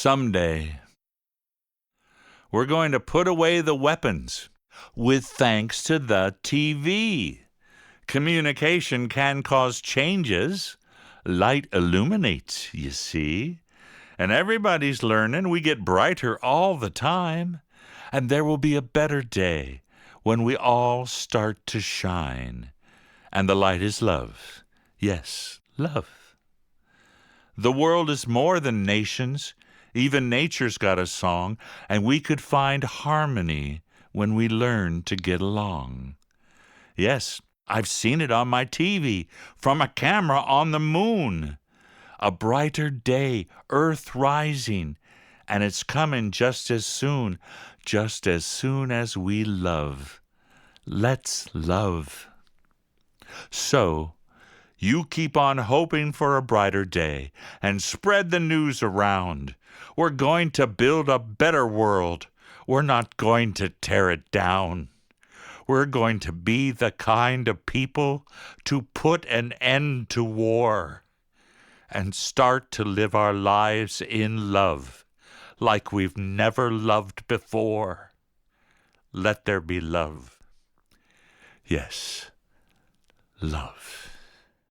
Someday, we're going to put away the weapons with thanks to the TV. Communication can cause changes. Light illuminates, you see. And everybody's learning. We get brighter all the time. And there will be a better day when we all start to shine. And the light is love. Yes, love. The world is more than nations. Even nature's got a song, and we could find harmony when we learn to get along. Yes, I've seen it on my TV, from a camera on the moon. A brighter day, Earth rising, and it's coming just as soon as we love. Let's love. So, you keep on hoping for a brighter day and spread the news around. We're going to build a better world. We're not going to tear it down. We're going to be the kind of people to put an end to war and start to live our lives in love like we've never loved before. Let there be love. Yes, love.